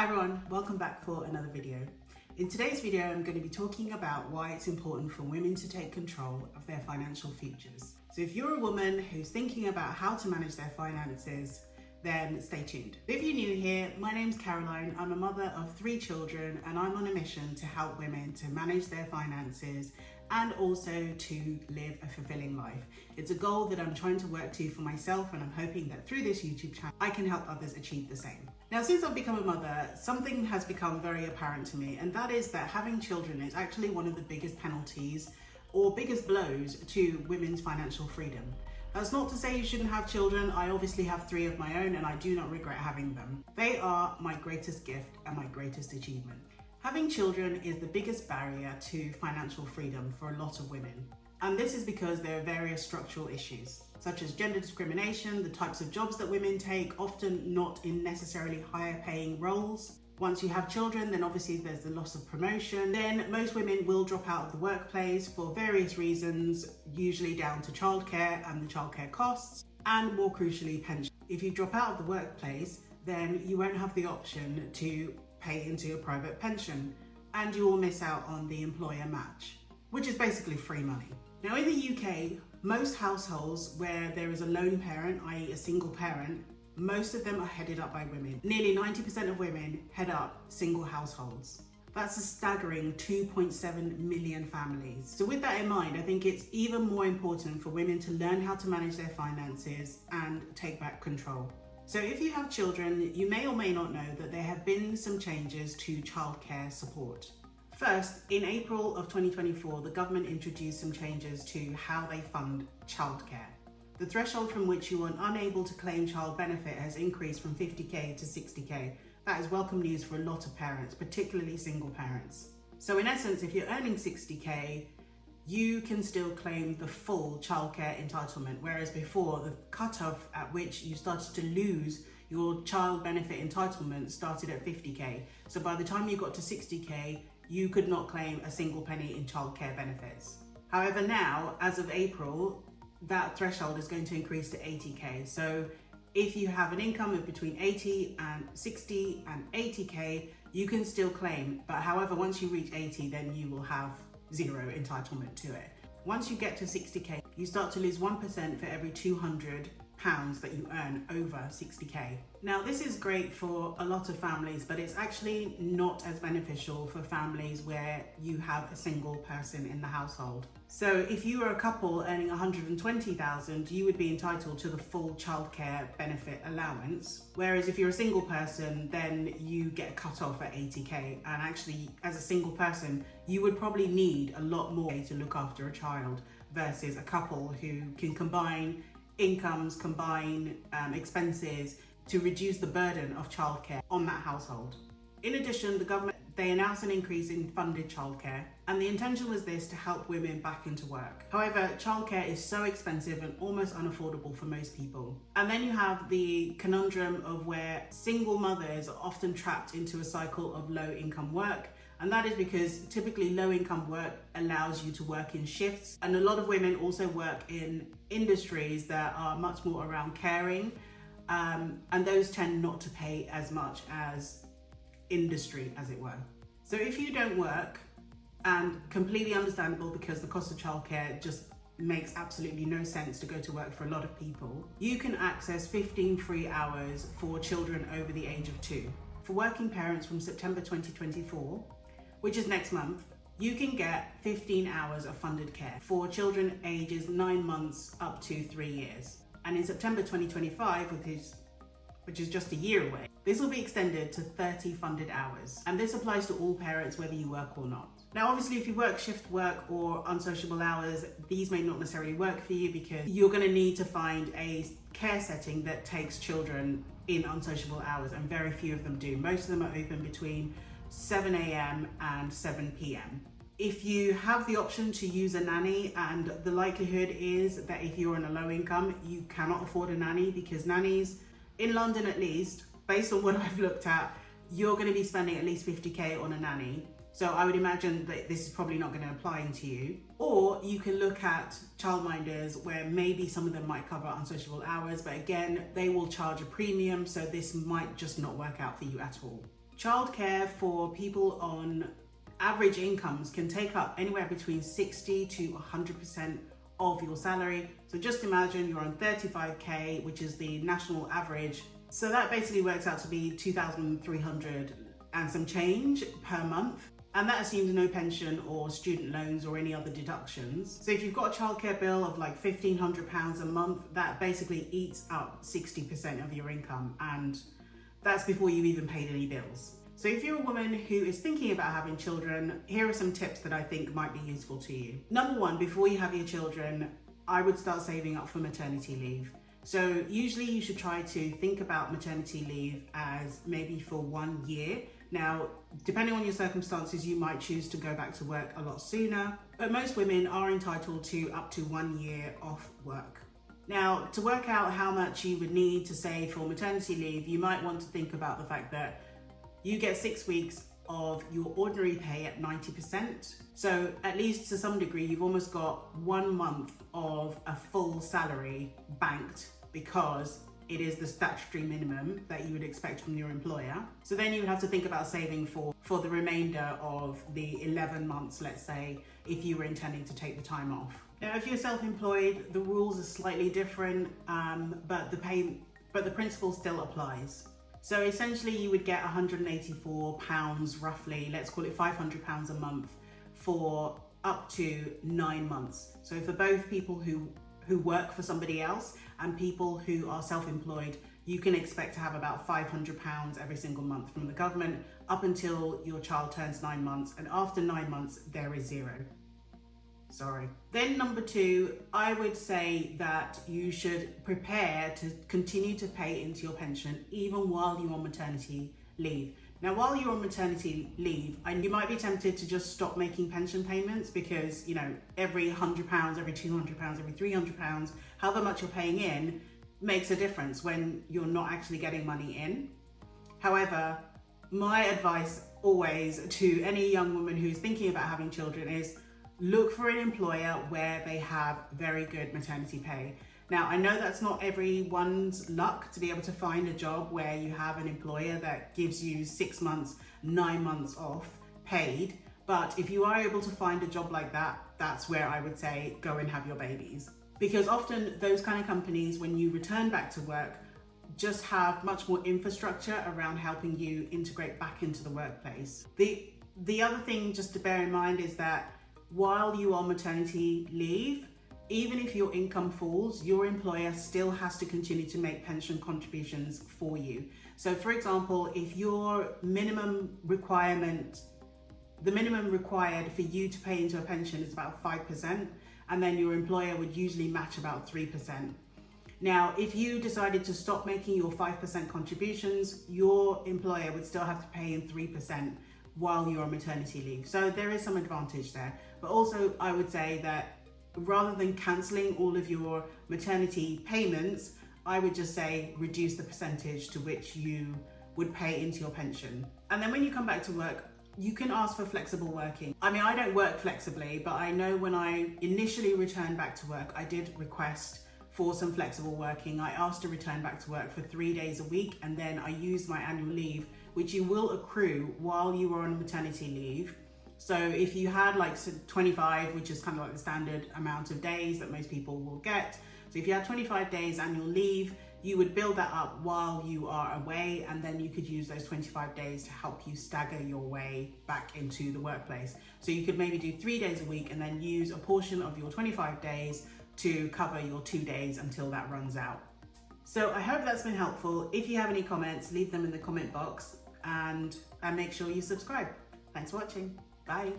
Hi everyone, welcome back for another video. In today's video, I'm going to be talking about why it's important for women to take control of their financial futures. So if you're a woman who's thinking about how to manage their finances, then stay tuned. If you're new here, my name's Caroline. I'm a mother of 3 children and I'm on a mission to help women to manage their finances and also to live a fulfilling life. It's a goal that I'm trying to work to for myself, and I'm hoping that through this YouTube channel, I can help others achieve the same. Now, since I've become a mother, something has become very apparent to me, and that is that having children is actually one of the biggest penalties or biggest blows to women's financial freedom. That's not to say you shouldn't have children. I obviously have 3 of my own and I do not regret having them. They are my greatest gift and my greatest achievement. Having children is the biggest barrier to financial freedom for a lot of women. And this is because there are various structural issues, such as gender discrimination, the types of jobs that women take, often not in necessarily higher paying roles. Once you have children, then obviously there's the loss of promotion. Then most women will drop out of the workplace for various reasons, usually down to childcare and the childcare costs, and more crucially, pension. If you drop out of the workplace, then you won't have the option to pay into a private pension, and you will miss out on the employer match, which is basically free money. Now in the UK, most households where there is a lone parent, i.e. a single parent, most of them are headed up by women. Nearly 90% of women head up single households. That's a staggering 2.7 million families. So with that in mind, I think it's even more important for women to learn how to manage their finances and take back control. So if you have children, you may or may not know that there have been some changes to childcare support. First, in April of 2024, the government introduced some changes to how they fund childcare. The threshold from which you are unable to claim child benefit has increased from 50k to 60k. That is welcome news for a lot of parents, particularly single parents. So in essence, if you're earning 60k, you can still claim the full childcare entitlement, whereas before the cutoff at which you started to lose your child benefit entitlement started at 50k. So by the time you got to 60k, you could not claim a single penny in childcare benefits. However, now, as of April, that threshold is going to increase to 80k. So if you have an income of between 80 and 60 and 80k, you can still claim. But however, once you reach 80, then you will have 0 entitlement to it. Once you get to 60k, you start to lose 1% for every £200 that you earn over 60k. Now this is great for a lot of families, but it's actually not as beneficial for families where you have a single person in the household. So if you are a couple earning 120,000, you would be entitled to the full childcare benefit allowance. Whereas if you're a single person, then you get cut off at 80k. And actually, as a single person, you would probably need a lot more to look after a child versus a couple who can combine incomes, combine expenses to reduce the burden of childcare on that household. In addition, the government, they announced an increase in funded childcare, and the intention was this to help women back into work. However, childcare is so expensive and almost unaffordable for most people. And then you have the conundrum of where single mothers are often trapped into a cycle of low income work. And that is because typically low income work allows you to work in shifts. And a lot of women also work in industries that are much more around caring. And those tend not to pay as much as industry, as it were. So if you don't work, and completely understandable because the cost of childcare just makes absolutely no sense to go to work for a lot of people, you can access 15 free hours for children over the age of 2. For working parents from September 2024, which is next month, you can get 15 hours of funded care for children ages 9 months up to 3 years. And in September 2025, which is just a year away, this will be extended to 30 funded hours. And this applies to all parents, whether you work or not. Now, obviously, if you work shift work or unsociable hours, these may not necessarily work for you because you're going to need to find a care setting that takes children in unsociable hours, and very few of them do. Most of them are open between 7 a.m. and 7 p.m. If you have the option to use a nanny, and the likelihood is that if you're on a low income, you cannot afford a nanny, because nannies, in London at least, based on what I've looked at, you're going to be spending at least 50k on a nanny. So I would imagine that this is probably not going to apply to you. Or you can look at childminders where maybe some of them might cover unsociable hours, but again, they will charge a premium, so this might just not work out for you at all. childcare for people on average incomes can take up anywhere between 60 to 100% of your salary. So just imagine you're on 35k, which is the national average. So that basically works out to be 2,300 and some change per month. And that assumes no pension or student loans or any other deductions. So if you've got a childcare bill of like £1,500 a month, that basically eats up 60% of your income. And that's before you've even paid any bills. So if you're a woman who is thinking about having children, here are some tips that I think might be useful to you. Number one, before you have your children, I would start saving up for maternity leave. So usually you should try to think about maternity leave as maybe for 1 year. Now, depending on your circumstances, you might choose to go back to work a lot sooner, but most women are entitled to up to 1 year off work. Now, to work out how much you would need to save for maternity leave, you might want to think about the fact that you get 6 weeks of your ordinary pay at 90%. So at least to some degree, you've almost got 1 month of a full salary banked because it is the statutory minimum that you would expect from your employer. So then you would have to think about saving for the remainder of the 11 months, let's say, if you were intending to take the time off. Now, if you're self-employed, the rules are slightly different, but the principle still applies. So essentially you would get £184 roughly, let's call it £500 a month for up to 9 months. So for both people who work for somebody else and people who are self-employed, you can expect to have about £500 every single month from the government up until your child turns 9 months, and after 9 months there is zero. Sorry. Then number two, I would say that you should prepare to continue to pay into your pension even while you're on maternity leave. Now, while you're on maternity leave, you might be tempted to just stop making pension payments because, you know, every £100, every £200, every £300, however much you're paying in makes a difference when you're not actually getting money in. However, my advice always to any young woman who's thinking about having children is look for an employer where they have very good maternity pay. Now, I know that's not everyone's luck to be able to find a job where you have an employer that gives you 6 months, 9 months off paid. But if you are able to find a job like that, that's where I would say go and have your babies. Because often those kind of companies, when you return back to work, just have much more infrastructure around helping you integrate back into the workplace. The other thing just to bear in mind is that while you are on maternity leave, even if your income falls, your employer still has to continue to make pension contributions for you. So for example, if your minimum required for you to pay into a pension is about 5%, and then your employer would usually match about 3%. Now, if you decided to stop making your 5% contributions, your employer would still have to pay in 3% while you're on maternity leave. So there is some advantage there. But also I would say that rather than cancelling all of your maternity payments, I would just say reduce the percentage to which you would pay into your pension. And then when you come back to work, you can ask for flexible working. I mean, I don't work flexibly, but I know when I initially returned back to work, I did request for some flexible working. I asked to return back to work for 3 days a week, and then I used my annual leave, which you will accrue while you are on maternity leave. So if you had like 25, which is kind of like the standard amount of days that most people will get. So if you had 25 days annual leave, you would build that up while you are away, and then you could use those 25 days to help you stagger your way back into the workplace. So you could maybe do 3 days a week and then use a portion of your 25 days to cover your 2 days until that runs out. So I hope that's been helpful. If you have any comments, leave them in the comment box, and make sure you subscribe. Thanks for watching. Bye.